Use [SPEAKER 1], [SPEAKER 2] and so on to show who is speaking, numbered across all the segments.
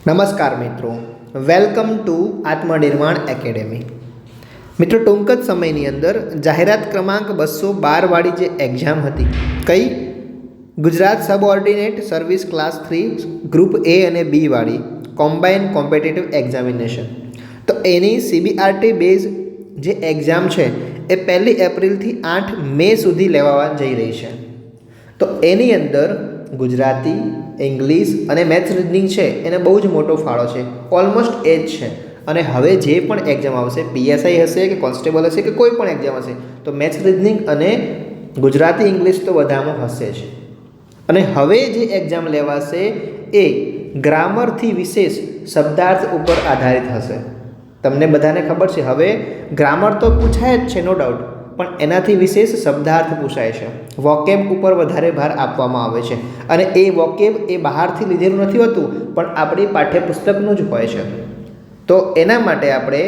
[SPEAKER 1] નમસ્કાર મિત્રો, welcome to આત્મનિર્માણ academy. મિત્રો, ટૂંક જ સમયની અંદર જાહેરાત ક્રમાંક 212 વાળી જે એક્ઝામ હતી, કઈ Gujarat subordinate service class 3 group A અને બી વાળી કોમ્બાઇન કોમ્પિટિટિવ એક્ઝામિનેશન, તો એની CBRT બેઝ જે એક્ઝામ છે એ 1 એપ્રિલથી 8 મે સુધી લેવા જઈ રહી છે. તો એની અંદર ગુજરાતી, ઇંગ્લિશ અને મેથ્સ રીઝનિંગ છે એને બહુ જ મોટો ફાળો છે, ઓલમોસ્ટ એ જ છે. અને હવે જે પણ એક્ઝામ આવશે, PSI હશે કે કોન્સ્ટેબલ હશે કે કોઈ પણ એક્ઝામ હશે, તો મેથ્સ રીઝનિંગ અને ગુજરાતી ઇંગ્લિશ તો બધામાં હશે જ. અને હવે જે એક્ઝામ લેવાશે એ ગ્રામરથી વિશેષ શબ્દાર્થ ઉપર આધારિત હશે. તમને બધાને ખબર છે, હવે ગ્રામર તો પૂછાય જ છે, નો ડાઉટ, પણ એનાથી વિશેષ શબ્દાર્થ પૂછાય છે. વોકેબ ઉપર વધારે ભાર આપવામાં આવે છે, અને એ વોકેબ એ બહારથી લીધેલું નથી હોતું, પણ આપણી પાઠ્યપુસ્તકનું જ હોય છે. તો એના માટે આપણે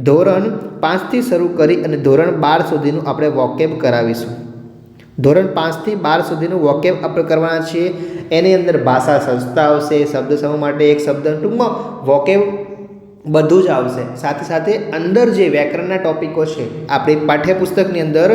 [SPEAKER 1] ધોરણ 5થી શરૂ કરી અને ધોરણ 12 સુધીનું આપણે વોકેબ કરાવીશું. ધોરણ 5થી 12 સુધીનું વોકેબ આપણે કરવાના છીએ. એની અંદર ભાષા સંસ્થા આવશે, શબ્દ સમૂહ માટે એક શબ્દ, ટૂંકમાં વોકેબ બધું જ આવશે. સાથે સાથે અંદર જે વ્યાકરણના ટોપિકો છે, આપણી પાઠ્યપુસ્તકની અંદર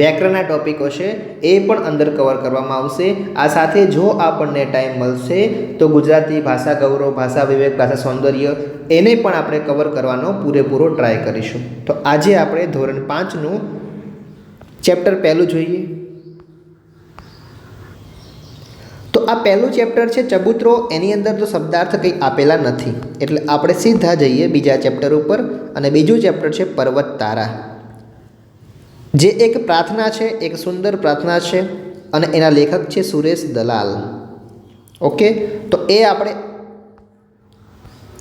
[SPEAKER 1] વ્યાકરણના ટોપિકો છે એ પણ અંદર કવર કરવામાં આવશે. આ સાથે જો આપણને ટાઈમ મળશે તો ગુજરાતી ભાષા ગૌરવ, ભાષા વિવેક, ભાષા સૌંદર્ય એને પણ આપણે કવર કરવાનો પૂરેપૂરો ટ્રાય કરીશું. તો આજે આપણે ધોરણ 5નું ચેપ્ટર પહેલું જોઈએ. તો આ પહેલું ચેપ્ટર છે ચબૂતરો. એની અંદર તો શબ્દાર્થ કંઈ આપેલા નથી, એટલે આપણે સીધા જઈએ બીજા ચેપ્ટર ઉપર. અને બીજું ચેપ્ટર છે પર્વત તારા, જે એક પ્રાર્થના છે, એક સુંદર પ્રાર્થના છે, અને એના લેખક છે સુરેશ દલાલ. ઓકે, તો એ આપણે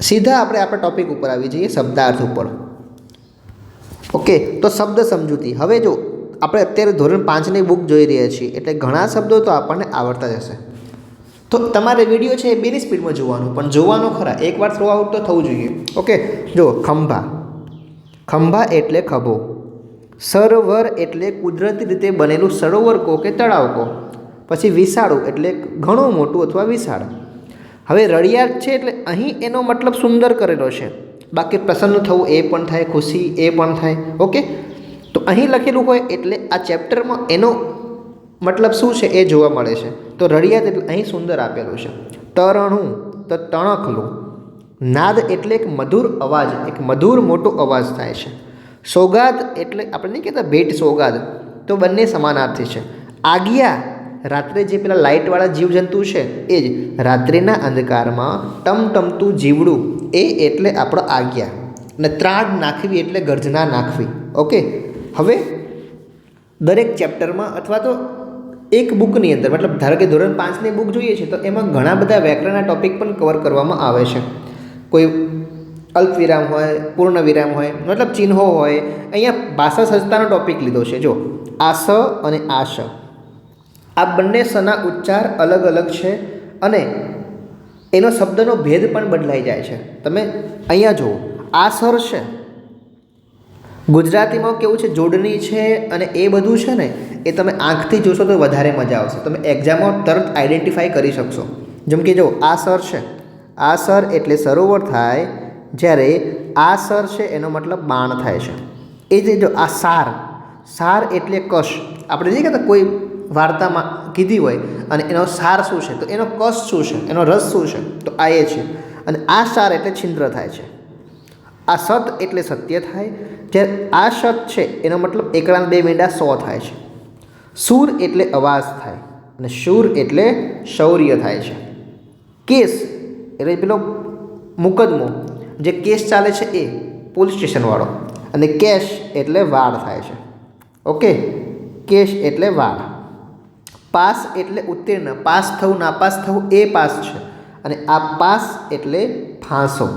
[SPEAKER 1] સીધા આપણા ટોપિક ઉપર આવી જઈએ, શબ્દાર્થ ઉપર. ઓકે, તો શબ્દ સમજૂતી. હવે જો આપણે અત્યારે ધોરણ 5ની બુક જોઈ રહ્યા છીએ, એટલે ઘણા શબ્દો તો આપણને આવડતા જ હશે. તો તમારે વિડીયો છે એ બેની સ્પીડમાં જોવાનું, પણ જોવાનો ખરા, એકવાર થ્રો આઉટ તો થવું જોઈએ. ઓકે, જો ખંભા, ખંભા એટલે ખભો. સરોવર એટલે કુદરતી રીતે બનેલું સરોવર કહો કે તળાવ કહો. પછી વિશાળું એટલે ઘણું મોટું અથવા વિશાળ. હવે રળિયાળ છે એટલે અહીં એનો મતલબ સુંદર કરેલો છે, બાકી પ્રસન્ન થવું એ પણ થાય, ખુશી એ પણ થાય. ઓકે, તો અહીં લખેલું હોય એટલે આ ચેપ્ટરમાં એનો મતલબ શું છે એ જોવા મળે છે. તો રળિયાત એટલે અહીં સુંદર આપેલું છે. તરણું તો તણખલું. નાદ એટલે એક મધુર અવાજ, એક મધુર મોટો અવાજ થાય છે. સોગાદ એટલે આપણે નહીં કહેતા ભેટ સોગાદ, તો બંને સમાનાર્થી છે. આજ્ઞા, રાત્રે જે પેલા લાઇટવાળા જીવજંતુ છે એ જ, રાત્રિના અંધકારમાં ટમટમતું જીવડું, એ એટલે આપણો આજ્ઞા. અને ત્રાડ નાખવી એટલે ગર્જના નાખવી. ઓકે, હવે દરેક ચેપ્ટરમાં અથવા તો એક બુકની અંદર, મતલબ ધારો કે ધોરણ 5ની બુક જોઈએ છે તો એમાં ઘણા બધા વ્યાકરણના ટોપિક પણ કવર કરવામાં આવે છે. કોઈ અલ્પ વિરામ હોય, પૂર્ણ વિરામ હોય, મતલબ ચિહ્નો હોય. અહીંયા ભાષા સંસ્થાનો ટોપિક લીધો છે. જો આ સ અને આ શ, આ બંને સના ઉચ્ચાર અલગ અલગ છે, અને એનો શબ્દનો ભેદ પણ બદલાઈ જાય છે. તમે અહીંયા જુઓ, આ સર છે, ગુજરાતીમાં કેવું છે, જોડણી છે, અને એ બધું છે ને એ તમે આંખથી જોશો તો વધારે મજા આવશે. તમે એક્ઝામમાં તરત આઈડેન્ટિફાઈ કરી શકશો. જેમ કે જો આ સર છે, આ સર એટલે સરોવર થાય, જ્યારે આ સર છે એનો મતલબ બાણ થાય છે. એ જ જો આ સાર, સાર એટલે કશ. આપણે નહીં કહેતા કોઈ વાર્તામાં કીધી હોય અને એનો સાર શું છે, તો એનો કશ શું છે, એનો રસ શું છે, તો આ એ છે. અને આ સાર એટલે છિદ્ર થાય છે. આ સત એટલે સત્ય થાય, જ્યારે આ સત છે એનો મતલબ એકડાના બે મીંડા 100 થાય છે. સૂર એટલે અવાજ થાય, અને શૂર એટલે શૌર્ય થાય છે. કેસ એટલે પેલો મુકદમો, જે કેસ ચાલે છે એ પોલીસ સ્ટેશનવાળો. અને કેશ એટલે વાળ થાય છે. ઓકે, કેશ એટલે વાળ. પાસ એટલે ઉત્તીર્ણ, પાસ થવું, નાપાસ થવું એ પાસ છે. અને આ પાસ એટલે ફાંસો.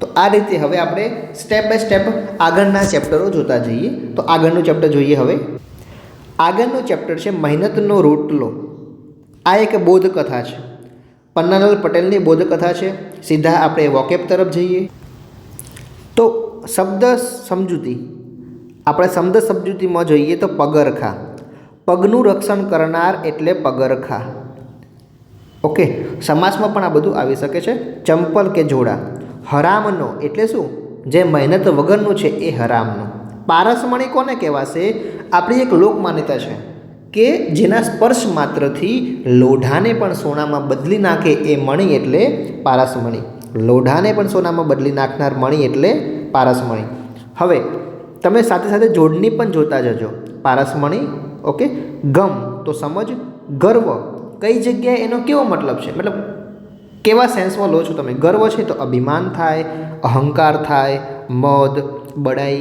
[SPEAKER 1] તો આ રીતે હવે આપણે સ્ટેપ બાય સ્ટેપ આગળના ચેપ્ટરો જોતા જઈએ. તો આગળનું ચેપ્ટર જોઈએ. હવે આગળનું ચેપ્ટર છે મહેનતનો રોટલો. આ એક બોધકથા છે, પન્નાલાલ પટેલની બોધકથા છે. સીધા આપણે વોકેબ તરફ જઈએ. તો શબ્દ સમજૂતી, આપણે શબ્દ સમજૂતીમાં જોઈએ તો પગરખા, પગનું રક્ષણ કરનાર એટલે પગરખા. ઓકે, સમાસમાં પણ આ બધું આવી શકે છે. ચંપલ કે જોડા. હરામનો એટલે શું? જે મહેનત વગરનું છે એ હરામનું. પારસમણી કોને કહેવાશે? આપણી એક લોક માન્યતા છે કે જેના સ્પર્શ માત્રથી લોઢાને પણ સોનામાં બદલી નાખે એ મણી એટલે પારસમણી. લોઢાને પણ સોનામાં બદલી નાખનાર મણી એટલે પારસમણી. હવે તમે સાથે સાથે જોડણી પણ જોતા જજો. પારસમણી, ઓકે. ગમ તો સમજ. ગર્વ કઈ જગ્યાએ એનો કેવો મતલબ છે, મતલબ કેવા સેન્સમાં લો છો તમે? ગર્વ છે તો અભિમાન થાય, અહંકાર થાય, મદ, બડાઈ.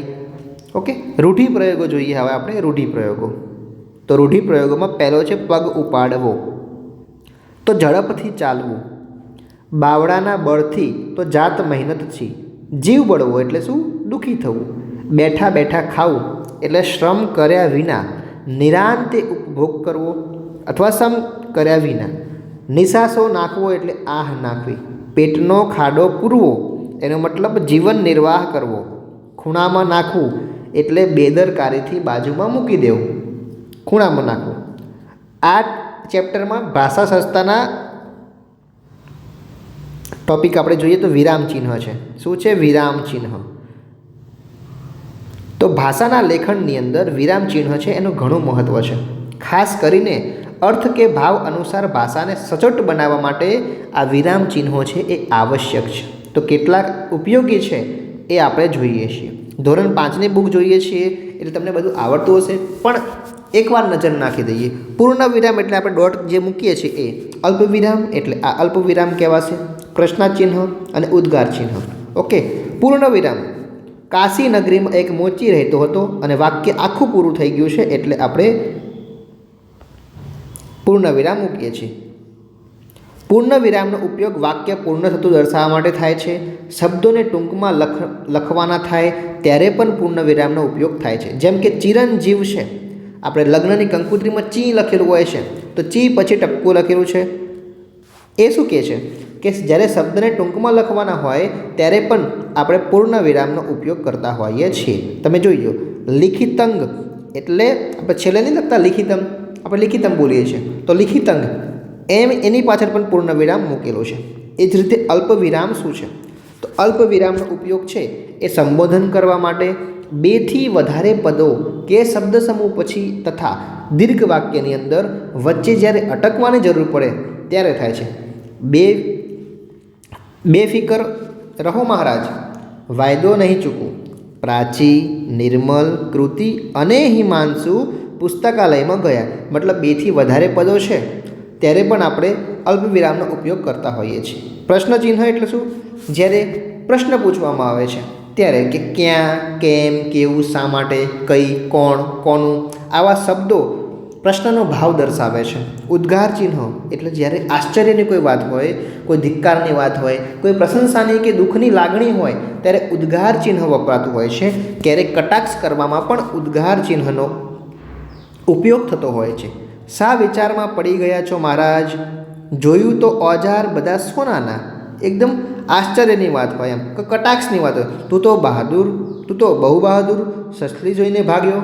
[SPEAKER 1] ઓકે, રૂઢિપ્રયોગો જોઈએ હવે આપણે. રૂઢિપ્રયોગો, તો રૂઢિપ્રયોગોમાં પહેલો છે પગ ઉપાડવો, તો ઝડપથી ચાલવું. બાવળાના બળથી તો જાત મહેનતથી. જીવ બળવો એટલે શું? દુઃખી થવું. બેઠા બેઠા ખાવું એટલે શ્રમ કર્યા વિના નિરાંતે ઉપભોગ કરવો અથવા શ્રમ કર્યા વિના. નિસાસો નાખવો એટલે આહ નાખવી. પેટનો ખાડો પૂરવો એનો મતલબ જીવન નિર્વાહ કરવો. ખૂણામાં નાખવું એટલે બેદરકારીથી બાજુમાં મૂકી દેવું. ખૂણામાં નાખવું. આ ચેપ્ટરમાં ભાષા સંસ્થાના ટોપિક આપણે જોઈએ તો વિરામ ચિહ્ન છે. શું છે? વિરામ ચિહ્ન. તો ભાષાના લેખનની અંદર વિરામ ચિહ્ન છે એનું ઘણું મહત્ત્વ છે. ખાસ કરીને અર્થ કે ભાવ અનુસાર ભાષાને સચોટ બનાવવા માટે આ વિરામ ચિહ્નો છે એ આવશ્યક છે. તો કેટલાક ઉપયોગી છે એ આપણે જોઈએ છીએ. ધોરણ 5ની બુક જોઈએ છીએ એટલે તમને બધું આવડતું હશે, પણ એકવાર નજર નાખી દઈએ. પૂર્ણ વિરામ એટલે આપણે ડોટ જે મૂકીએ છીએ એ. અલ્પ વિરામ એટલે આ અલ્પ વિરામ કહેવાશે. પ્રશ્નાચિહ્ન અને ઉદ્ગાર ચિહ્ન. ઓકે, પૂર્ણ વિરામ. કાશી નગરીમાં એક મોચી રહેતો હતો અને વાક્ય આખું પૂરું થઈ ગયું છે એટલે આપણે પૂર્ણ વિરામ મૂકીએ છીએ. પૂર્ણ વિરામનો ઉપયોગ વાક્ય પૂર્ણ થતું દર્શાવવા માટે થાય છે. શબ્દોને ટૂંકમાં લખવાના થાય ત્યારે પણ પૂર્ણ વિરામનો ઉપયોગ થાય છે. જેમ કે ચિરંજીવ છે, આપણે લગ્નની કંકોત્રીમાં ચી લખેલું હોય છે તો ચી પછી ટપકું લખેલું છે. એ શું કહે છે કે જ્યારે શબ્દને ટૂંકમાં લખવાના હોય ત્યારે પણ આપણે પૂર્ણ વિરામનો ઉપયોગ કરતા હોઈએ છીએ. તમે જોઈ લો, લિખિતંગ એટલે આપણે છેલ્લે નહીં લખતા લિખિતમ, આપણે લિખિતમ બોલીએ છીએ તો લિખિતંગ એમ એની પાછળ પણ પૂર્ણ વિરામ મૂકેલો છે. એ જ રીતે અલ્પ વિરામ શું છે? તો અલ્પ વિરામનો ઉપયોગ છે એ સંબોધન કરવા માટે, 2 થી વધારે પદો કે શબ્દ સમૂહ પછી તથા દીર્ઘ વાક્યની અંદર વચ્ચે જ્યારે અટકવાની જરૂર પડે ત્યારે થાય છે. બેફિકર રહો મહારાજ, વાયદો નહીં ચૂકવું. પ્રાચી, નિર્મલ, કૃતિ અને હિમાંશુ પુસ્તકાલયમાં ગયા. મતલબ 2 થી વધારે પદો છે ત્યારે પણ આપણે અલ્પ વિરામનો ઉપયોગ કરતા હોઈએ છીએ. પ્રશ્ન ચિહ્ન એટલે શું? જ્યારે પ્રશ્ન પૂછવામાં આવે છે ત્યારે કે ક્યાં, કેમ, કેવું, શા માટે, કઈ, કોણ, કોનું, આવા શબ્દો પ્રશ્નનો ભાવ દર્શાવે છે. ઉદ્ગાર ચિહ્ન એટલે જ્યારે આશ્ચર્યની કોઈ વાત હોય, કોઈ ધિક્કારની વાત હોય, કોઈ પ્રશંસાની કે દુઃખની લાગણી હોય ત્યારે ઉદ્ગાર ચિહ્ન વપરાતું હોય છે. ક્યારેક કટાક્ષ કરવામાં પણ ઉદ્ગાર ચિહ્નનો ઉપયોગ થતો હોય છે. શા વિચારમાં પડી ગયા છો મહારાજ? જોયું તો ઓજાર બધા સોનાના. એકદમ આશ્ચર્યની વાત હોય, એમ કટાક્ષની વાત હોય. તું તો બહાદુર, તું તો બહુ બહાદુર, સસલી જોઈને ભાગ્યો.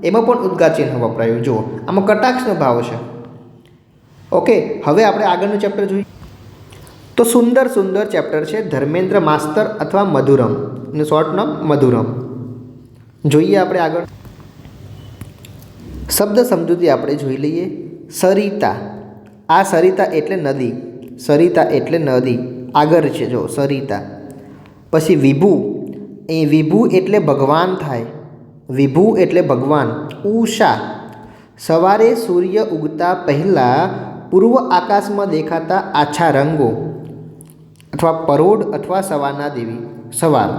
[SPEAKER 1] એમાં પણ ઉદ્ગાર ચિહ્ન વપરાયું. જુઓ, આમાં કટાક્ષનો ભાવ છે. ઓકે, હવે આપણે આગળનું ચેપ્ટર જોઈએ તો સુંદર સુંદર ચેપ્ટર છે ધર્મેન્દ્ર માસ્તર અથવા મધુરમ, એનું શોર્ટ નામ મધુરમ. જોઈએ આપણે આગળ. શબ્દ સમજૂતી આપણે જોઈ લઈએ. સરિતા, આ સરિતા એટલે નદી. સરિતા એટલે નદી. આગળ છે જો સરિતા. પછી વિભુ, એ વિભુ એટલે ભગવાન થાય. વિભુ એટલે ભગવાન. ઉષા, સવારે સૂર્ય ઉગતા પહેલાં પૂર્વ આકાશમાં દેખાતા આછા રંગો અથવા પરોઢ અથવા સવારના દેવી. સવાર.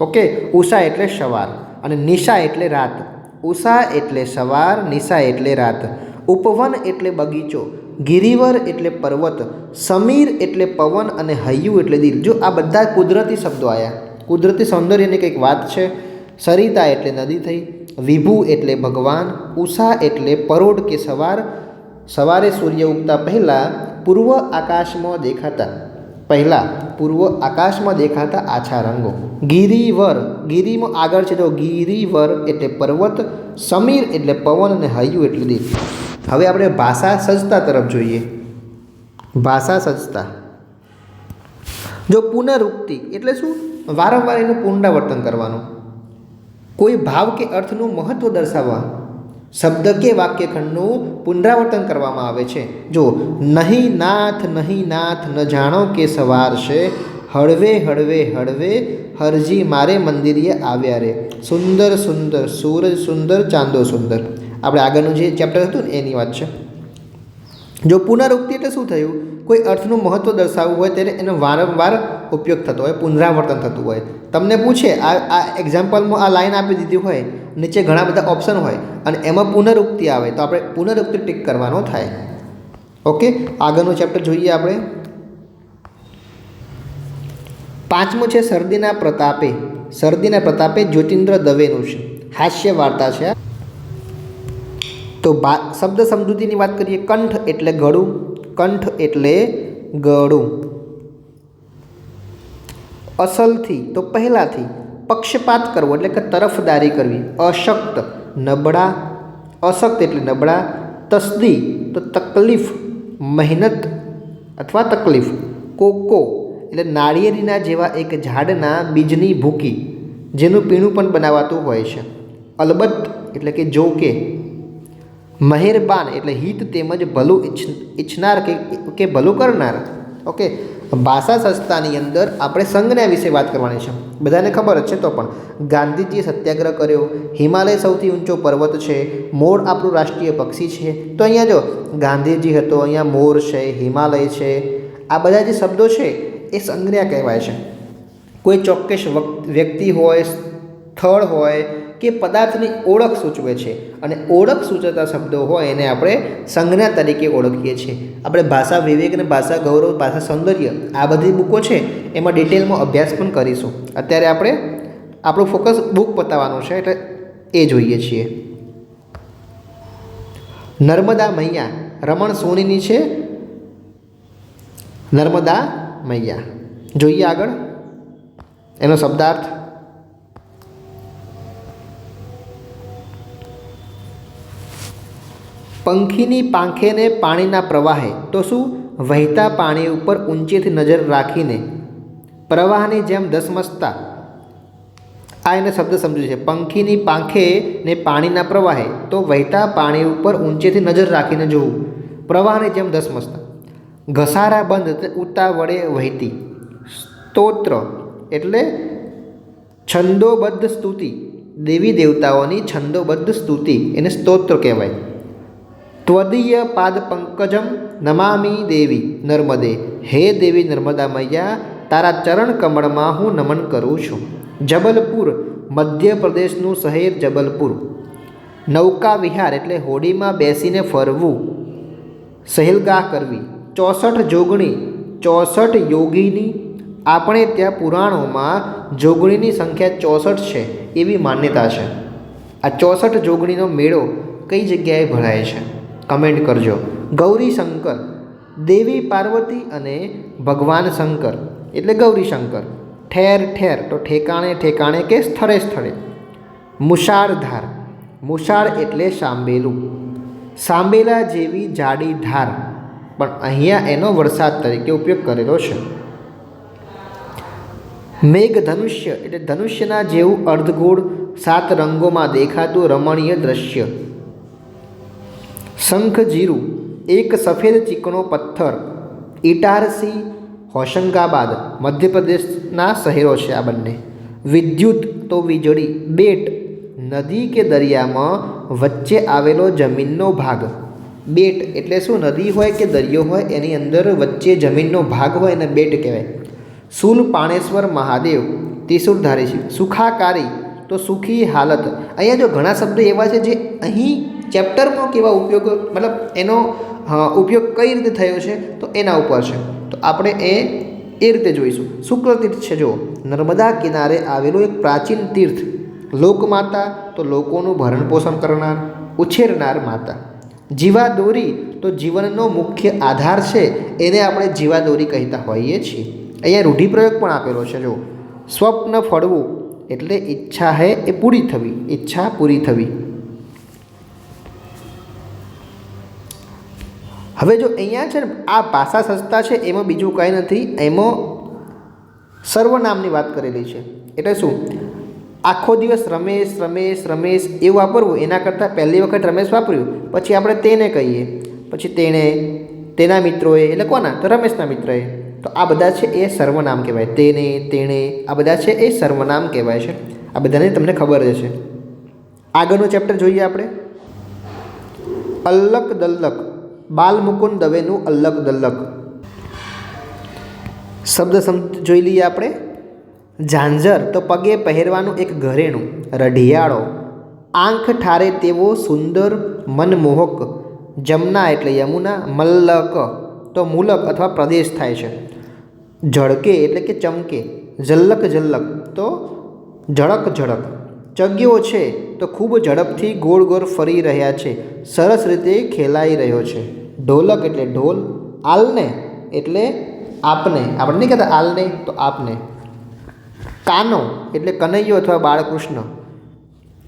[SPEAKER 1] ઓકે, ઉષા એટલે સવાર અને નિશા એટલે રાત. ઉષા એટલે સવાર, નિશા એટલે રાત. ઉપવન એટલે બગીચો. ગિરિવર એટલે પર્વત. સમીર એટલે પવન અને હૈયું એટલે દિલ. જો આ બધા કુદરતી શબ્દો આવ્યા. કુદરતી સૌંદર્યની કંઈક વાત છે. સરિતા એટલે નદી થઈ. વિભુ એટલે ભગવાન. ઉષા એટલે પરોઢ કે સવાર. સવારે સૂર્ય ઉગતા પહેલાં પૂર્વ આકાશમાં દેખાતા આછા રંગો. ગિરિવર, ગિરિમાં આગળ છે તો ગિરિવર એટલે પર્વત. સમીર એટલે પવન અને હૈયું એટલે દિલ. હવે આપણે ભાષા સજ્જતા તરફ જોઈએ. ભાષા સજ્જતા. જો પુનરુક્તિ એટલે શું? વારંવાર એનું પુનરાવર્તન કરવાનું. કોઈ ભાવ કે અર્થનું મહત્ત્વ દર્શાવવા શબ્દ કે વાક્યખંડનું પુનરાવર્તન કરવામાં આવે છે. જો નહીં નાથ ન જાણો કે સવાર છે, હળવે હળવે હળવે હરજી મારે મંદિરે આવ્યા રે, સુંદર સુંદર સૂરજ સુંદર ચાંદો સુંદર. આપણે આગળનું જે ચેપ્ટર હતું ને એની વાત છે. જો પુનરુક્તિ એટલે શું થયું? કોઈ અર્થનું મહત્ત્વ દર્શાવવું હોય ત્યારે એનો વારંવાર ઉપયોગ થતો હોય, પુનરાવર્તન થતું હોય. તમને પૂછે આ એક્ઝામ્પલમાં આ લાઈન આપી દીધી હોય, નીચે ઘણા બધા ઓપ્શન હોય અને એમાં પુનરુક્તિ આવે તો આપણે પુનરુક્તિ ટિક કરવાનો થાય. ઓકે, આગળનું ચેપ્ટર જોઈએ આપણે. 5મું છે શરદીના પ્રતાપે. શરદીના પ્રતાપે જ્યોતિન્દ્ર દવેનું છે, હાસ્ય વાર્તા છે. તો શબ્દ સમજૂતીની વાત કરીએ. કંઠ એટલે ગળું, કંઠ એટલે ગળું. અસલથી તો પહેલાંથી. પક્ષપાત કરવો એટલે કે તરફદારી કરવી. અશક્ત નબળા, અશક્ત એટલે નબળા. તસ્દી તો તકલીફ, મહેનત અથવા તકલીફ. કોકો એટલે નાળિયેરીના જેવા એક ઝાડના બીજની ભૂકી, જેનું પીણું પણ બનાવાતું હોય છે. અલબત્ત એટલે કે જો કે. મહેરબાન એટલે હિત તેમજ ભલું ઈચ્છનાર કે ભલું કરનાર. ઓકે, ભાષા સજ્જતાની અંદર આપણે સંજ્ઞા વિશે વાત કરવાની છે. બધાને ખબર જ છે તો પણ ગાંધીજીએ સત્યાગ્રહ કર્યો. હિમાલય સૌથી ઊંચો પર્વત છે. મોર આપણું રાષ્ટ્રીય પક્ષી છે. તો અહીંયા જો ગાંધીજી હતો, અહીંયા મોર છે, હિમાલય છે. આ બધા જે શબ્દો છે એ સંજ્ઞા કહેવાય છે. કોઈ ચોક્કસ વ્યક્તિ હોય, સ્થળ હોય કે પદાર્થની ઓળખ સૂચવે છે અને ઓળખ સૂચવતા શબ્દો હોય એને આપણે સંજ્ઞા તરીકે ઓળખીએ છીએ. આપણે ભાષા વિવેક અને ભાષા ગૌરવ, ભાષા સૌંદર્ય આ બધી બુકો છે એમાં ડિટેલમાં અભ્યાસ પણ કરીશું. અત્યારે આપણે આપણું ફોકસ બુક પતાવવાનું છે એટલે એ જોઈએ છીએ. નર્મદા મૈયા રમણ સોનીની છે. નર્મદા મૈયા જોઈએ આગળ એનો શબ્દાર્થ. પંખીની પાંખે ને પાણીના પ્રવાહે તો શું? વહેતા પાણી ઉપર ઊંચેથી નજર રાખીને પ્રવાહની જેમ ધસમસતા. આ એને શબ્દ સમજ્યું છે. પંખીની પાંખે ને પાણીના પ્રવાહે તો વહેતા પાણી ઉપર ઊંચેથી નજર રાખીને જોવું, પ્રવાહની જેમ ધસમસતા. ઘસારા બંધ એટલે ઉતાવળે વહેતી. સ્તોત્ર એટલે છંદોબદ્ધ સ્તુતિ, દેવી દેવતાઓની છંદોબદ્ધ સ્તુતિ એને સ્તોત્ર કહેવાય. ત્વદીય પાદ પંકજમ નમામી દેવી નર્મદે. હે દેવી નર્મદા મૈયા, તારા ચરણ કમળમાં હું નમન કરું છું. જબલપુર મધ્યપ્રદેશનું શહેર જબલપુર. નૌકા વિહાર એટલે હોડીમાં બેસીને ફરવું, સહેલગાહ કરવી. 64 જોગણી, 64 યોગીની. આપણે ત્યાં પુરાણોમાં જોગણીની સંખ્યા 64 છે એવી માન્યતા છે. આ 64 જોગણીનો મેળો કઈ જગ્યાએ ભરાય છે? કમેન્ટ કરજો. ગૌરી શંકર, દેવી પાર્વતી અને ભગવાન શંકર એટલે ગૌરી શંકર. ઠેર ઠેર તો ઠેકાણે ઠેકાણે કે સ્થળે સ્થળે. મુષાળધાર, મુષાળ એટલે સાંભેલું, સાંભેલા જેવી જાડી ધાર, પણ અહીંયા એનો વરસાદ તરીકે ઉપયોગ કરેલો છે. મેઘ ધનુષ્ય એટલે ધનુષ્યના જેવું અર્ધગોળ 7 રંગોમાં દેખાતું રમણીય દ્રશ્ય. શંખ જીરું એક સફેદ ચીકણો પથ્થર. ઇટારસી, હોશંગાબાદ મધ્યપ્રદેશના શહેરો છે આ બંને. વિદ્યુત તો વીજળી. બેટ નદી કે દરિયામાં વચ્ચે આવેલો જમીનનો ભાગ. બેટ એટલે શું? નદી હોય કે દરિયો હોય એની અંદર વચ્ચે જમીનનો ભાગ હોય એને બેટ કહેવાય. શૂલ પાણેશ્વર મહાદેવ ત્રિશૂળધારી છે. સુખાકારી તો સુખી હાલત. અહીંયા જો ઘણા શબ્દો એવા છે જે અહીં ચેપ્ટરમાં કેવા ઉપયોગ, મતલબ એનો ઉપયોગ કઈ રીતે થયો છે તો એના ઉપર છે. તો આપણે એ રીતે જોઈશું. શુક્લતીર્થ છે જો નર્મદા કિનારે આવેલું એક પ્રાચીન તીર્થ. લોકમાતા તો લોકોનું ભરણ પોષણ કરનાર, ઉછેરનાર માતા. જીવાદોરી તો જીવનનો મુખ્ય આધાર છે, એને આપણે જીવાદોરી કહેતા હોઈએ છીએ. અહીંયા રૂઢિપ્રયોગ પણ આપેલો છે જો. સ્વપ્ન ફળવું એટલે ઈચ્છા હે એ પૂરી થવી, ઈચ્છા પૂરી થવી. હવે જો અહીંયા છે ને આ ભાષા સંસ્થા છે એમાં બીજું કાંઈ નથી, એમાં સર્વનામની વાત કરેલી છે. એટલે શું, આખો દિવસ રમેશ રમેશ રમેશ એવું વાપરવું એના કરતાં પહેલી વખત રમેશ વાપર્યું પછી આપણે તેને કહીએ, પછી તેણે, તેના મિત્રોએ, એટલે કોના, તો રમેશના મિત્રએ. તો આ બધા છે એ સર્વનામ કહેવાય. તેને, તેણે, આ બધા છે એ સર્વનામ કહેવાય છે. આ બધાને તમને ખબર જ છે. આગળનું ચેપ્ટર જોઈએ આપણે. અલ્લક દલ્લક, બાલમુકુંદ દવેનું અલ્લક દલ્લક. શબ્દ જોઈ લઈએ આપણે. ઝાંઝર તો પગે પહેરવાનું એક ઘરેણું. રઢિયાળો, આંખ ઠારે તેવો સુંદર મનમોહક. જમના એટલે યમુના. મલ્લક તો મુલક અથવા પ્રદેશ થાય છે. ઝળકે એટલે કે ચમકે. ઝલ્લક ઝલ્લક તો ઝળક ઝળક. ચગ્યો છે તો ખૂબ ઝડપથી ગોળ ગોળ ફરી રહ્યા છે, સરસ રીતે ખેલાઈ રહ્યો છે. ઢોલક એટલે ઢોલ. આલને એટલે આપને, આપણે નહીં કહેતા આલને, તો આપને. કાનો એટલે કનૈયો અથવા બાળકૃષ્ણ.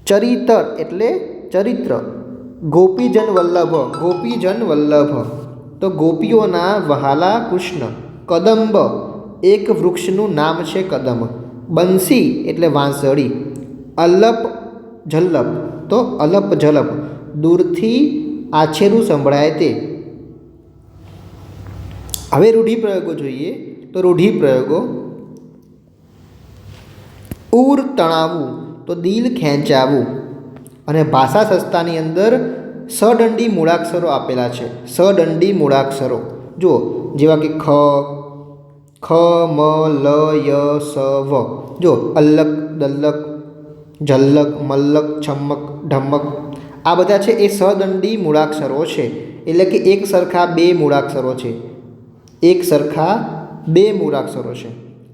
[SPEAKER 1] ચરિતર એટલે ચરિત્ર. ગોપીજન વલ્લભ, ગોપીજન વલ્લભ તો ગોપીઓના વહાલા કૃષ્ણ. કદંબ એક વૃક્ષનું નામ છે કદમ. બંસી એટલે વાંસળી. અલ્લપ ઝલ્લપ તો અલપ ઝલપ, દૂરથી આછેરું સંભળાય તે. હવે રૂઢિપ્રયોગો જોઈએ. તો રૂઢિપ્રયોગો. ઉર તણાવવું તો દિલ ખેંચાવું. અને ભાષા સંસ્થાની અંદર સદંડી મૂળાક્ષરો આપેલા છે. સદંડી મૂળાક્ષરો જુઓ, જેવા કે ખ, ખ, મ, લ, ય, સ, વ. જો અલ્લક દલ્લક, ઝલ્લક, મલ્લક, છમ્મક, ઢમક, આ બધા છે એ સદંડી મૂળાક્ષરો છે. એટલે કે એક સરખા બે મૂળાક્ષરો છે. એક સરખા બે મૂળાક્ષરો છે.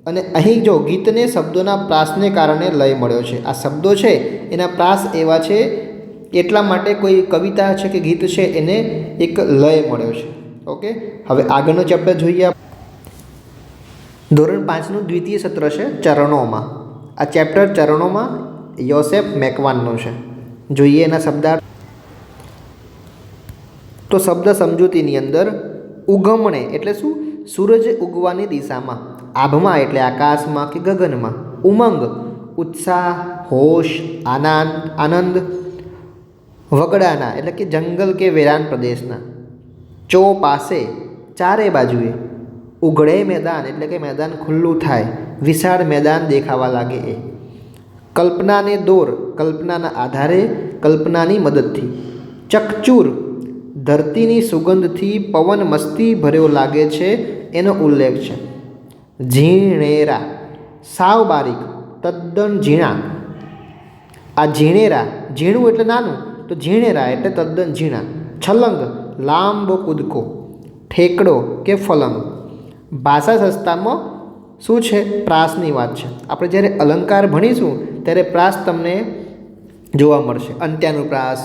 [SPEAKER 1] અને અહીં જો ગીતને શબ્દોના પ્રાસને કારણે લય મળ્યો છે. આ શબ્દો છે એના પ્રાસ એવા છે એટલા માટે કોઈ કવિતા છે કે ગીત છે એને એક લય મળ્યો છે. ઓકે, હવે આગળનો ચેપ્ટર જોઈએ. ધોરણ 5નું દ્વિતીય સત્ર છે ચરણોમાં. આ ચેપ્ટર ચરણોમાં યોસેફ મેકવાનનું છે. જોઈએ એના શબ્દાર્થ. તો શબ્દ સમજૂતીની અંદર ઉગમણે એટલે શું, સૂરજ ઉગવાની દિશામાં. આભમાં એટલે આકાશમાં કે ગગનમાં. ઉમંગ ઉત્સાહ, હોશ, આનંદ. વગડાના એટલે કે જંગલ કે વેરાન પ્રદેશના. ચો પાસે ચારે બાજુએ. ઉઘડે મેદાન એટલે કે મેદાન ખુલ્લું થાય, વિશાળ મેદાન દેખાવા લાગે એ. કલ્પનાને દોર, કલ્પનાના આધારે, કલ્પનાની મદદથી. ચકચૂર ધરતીની સુગંધથી પવન મસ્તી ભર્યો લાગે છે એનો ઉલ્લેખ છે. ઝીણેરા સાવ બારીક, તદ્દન ઝીણા. આ ઝીણેરા, ઝીણું એટલે નાનું, તો ઝીણેરા એટલે તદ્દન ઝીણા. છલંગ લાંબો કૂદકો. ઠેકડો કે ફલંગ. ભાષા સંસ્થામાં શું છે, પ્રાસની વાત છે. આપણે જ્યારે અલંકાર ભણીશું ત્યારે પ્રાસ તમને જોવા મળશે. અંત્યાનુપ્રાસ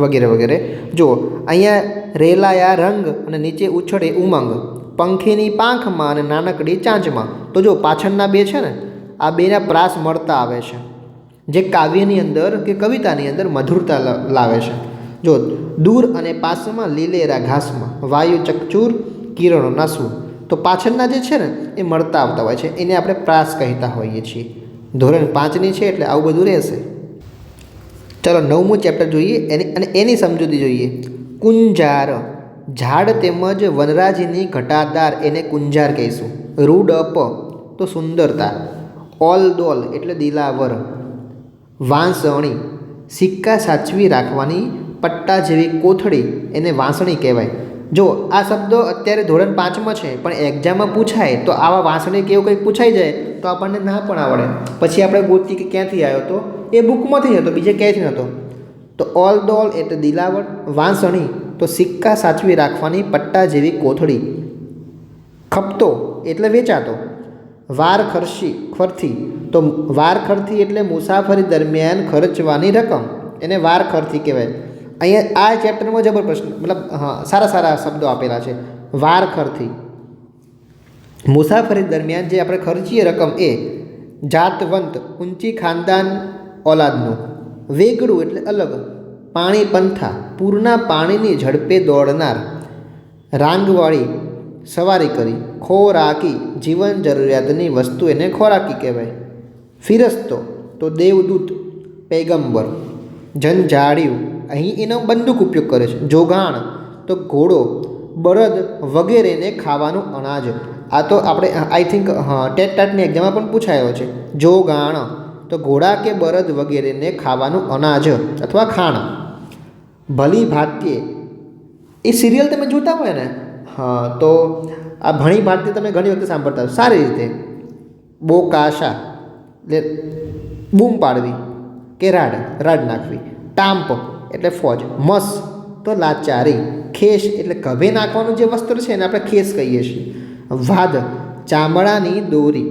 [SPEAKER 1] વગેરે વગેરે. જુઓ અહીંયા રેલાયા રંગ અને નીચે ઉછળે ઉમંગ. પંખીની પાંખમાં અને નાનકડી ચાંચમાં. તો જો પાછળના બે છે ને, આ બેના પ્રાસ મળતા આવે છે, જે કાવ્યની અંદર કે કવિતાની અંદર મધુરતા લાવે છે. જો દૂર અને પાસમાં લીલેરા ઘાસમાં. વાયુ ચકચૂર કિરણો નાસવું. તો પાછળના જે છે ને એ મળતા આવતા હોય છે, એને આપણે પ્રાસ કહેતા હોઈએ છીએ. ધોરણ 5ની છે એટલે આવું બધું રહેશે. ચાલો 9મું ચેપ્ટર જોઈએ અને એની સમજૂતી જોઈએ. કુંજાર ઝાડ તેમજ વનરાજીની ઘટાદાર એને કુંજાર કહીશું. રૂડપ તો સુંદરતા. ઓલ દોલ એટલે દિલાવર. વાંસણી સિક્કા સાચવી રાખવાની પટ્ટા જેવી કોથળી, એને વાંસણી કહેવાય. જો આ શબ્દો અત્યારે ધોરણ 5માં છે, પણ એક્ઝામમાં પૂછાય તો આવા વાંસણી કે એવું કંઈક પૂછાઈ જાય તો આપણને ના પણ આવડે. પછી આપણે ગોતી કે ક્યાંથી આવ્યો, તો એ બુકમાંથી હતો, બીજે ક્યાંયથી નહોતો. તો ઓલ દોલ એટલે દિલાવર. વાંસણી તો સિક્કા સાચવી રાખવાની પટ્ટા જેવી કોથળી. ખપતો એટલે વેચાતો. વાર ખર્થી તો વાર ખર્થી એટલે મુસાફરી દરમિયાન ખર્ચવાની રકમ, એને વાર ખર્થી કહેવાય. અહીંયા આ ચેપ્ટરમાં જબર પ્રશ્ન, મતલબ સારા સારા શબ્દો આપેલા છે. વાર ખર્થી મુસાફરી દરમિયાન જે આપણે ખર્ચીએ રકમ એ. જાતવંત ઊંચી ખાનદાન ઓલાદનું. વેગળું એટલે અલગ. પાણી પંથા પૂરના પાણીની ઝડપે દોડનાર. રાંગવાળી સવારી કરી. ખોરાકી જીવન જરૂરિયાતની વસ્તુ એને ખોરાકી કહેવાય. ફિરસ્તો તો દેવદૂત પૈગંબર. ઝંઝાળિયું અહીં એનો બંદૂક ઉપયોગ કરે છે. જોગાણ તો ઘોડો બળદ વગેરેને ખાવાનું અનાજ. આ તો આપણે આઈ થિંક ટેટની એક્ઝામમાં પણ પૂછાયો છે. જોગાણ તો ઘોડા કે બળદ વગેરેને ખાવાનું અનાજ અથવા ખાણ. ભલી ભાત્યે એ સિરિયલ તમે જોતા હોય ને, હા, તો આ ભણી ભાત્યે તમે ઘણી વખત સાંભળતા હોય સારી રીતે. બોકાશા એટલે બૂમ પાડવી કે રાડ નાખવી. ટામ્પ એટલે ફોજ. મસ તો લાચારી. ખેસ એટલે ગભે નાખવાનું જે વસ્ત્ર છે એને આપણે ખેસ કહીએ છીએ. વાદ ચામડાની દોરી.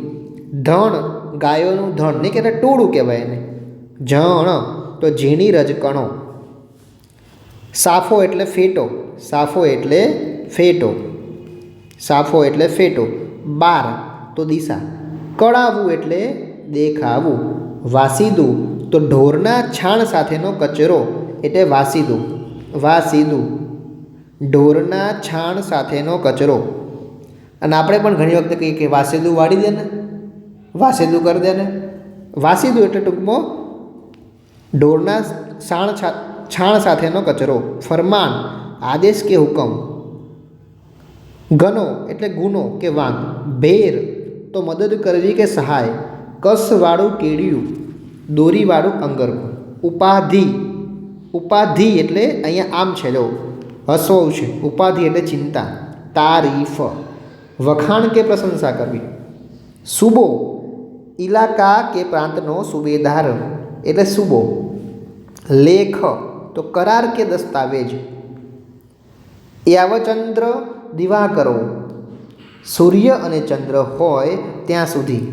[SPEAKER 1] ધણ ગાયોનું ધણ નહીં કહેવાય, ટોળું કહેવાય એને. જણ તો ઝીણી રજકણો. સાફો એટલે ફેટો. સાફો એટલે ફેટો. સાફો એટલે ફેટો. બાર તો દિશા. કળાવું એટલે દેખાવું. વાસીદું તો ઢોરના છાણ સાથેનો કચરો એટલે વાસીદું. વાસીદું ઢોરના છાણ સાથેનો કચરો. અને આપણે પણ ઘણી વખતે કહીએ કે વાસીદું વાળી દે ને, વાસીદું કરી દે ને. વાસીદું એટલે ટૂંકમાં ઢોરના છાણ સાથેનો કચરો. ફરમાન આદેશ કે હુકમ. ગનો એટલે ગુનો કે વાંક. ભેર તો મદદ કરવી કે સહાય. કસવાળું કેડિયું, દોરીવાળું અંગરખું. ઉપાધિ. ઉપાધિ એટલે અહીંયા આમ છે, જો હસવું છે. ઉપાધિ એટલે ચિંતા. તારીફ વખાણ કે પ્રશંસા કરવી. સુબો ઇલાકા કે પ્રાંતનો સુબેદાર એટલે સુબો. લેખ તો કરાર કે દસ્તાવેજ. યાવચંદ્ર દિવાકરો સૂર્ય અને ચંદ્ર હોય ત્યાં સુધી.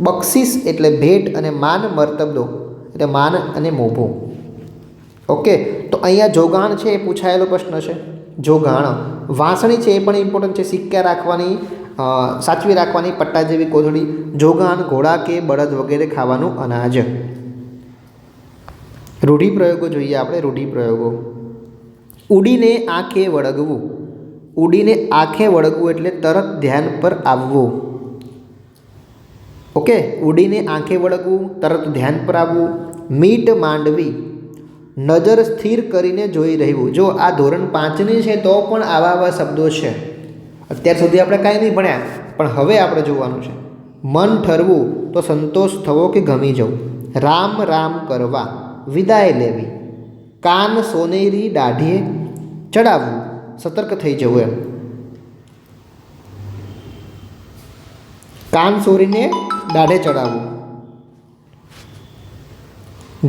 [SPEAKER 1] બક્ષિસ એટલે ભેટ અને માન મર્તબો એટલે માન અને મોભો. ઓકે, તો અહીંયા જોગાણ છે એ પૂછાયેલો પ્રશ્ન છે. જોગાણ. વાંસળી છે એ પણ ઇમ્પોર્ટન્ટ છે. સિક્કા રાખવાની, સાચવી રાખવાની, પટ્ટા જેવી કોથળી. જોગાણ ઘોડા કે બળદ વગેરે ખાવાનું અનાજ. રૂઢિપ્રયોગો જોઈએ આપણે. રૂઢિપ્રયોગો. ઉડીને આંખે વળગવું. ઉડીને આંખે વળગવું એટલે તરત ધ્યાન પર આવવું. ઓકે, ઉડીને આંખે વળગવું, તરત ધ્યાન પર આવવું. મીટ માંડવી નજર સ્થિર કરીને જોઈ રહેવું. જો આ ધોરણ 5ની છે તો પણ આવા શબ્દો છે. અત્યાર સુધી આપણે કાંઈ નહીં ભણ્યા, પણ હવે આપણે જોવાનું છે. મન ઠરવું તો સંતોષ થવો કે ગમી જવું. રામ રામ કરવા વિદાય લેવી. કાન સોનેરી દાઢીએ ચડાવવું, સતર્ક થઈ જવું એમ. કાન સોરીને દાઢે ચડાવવું.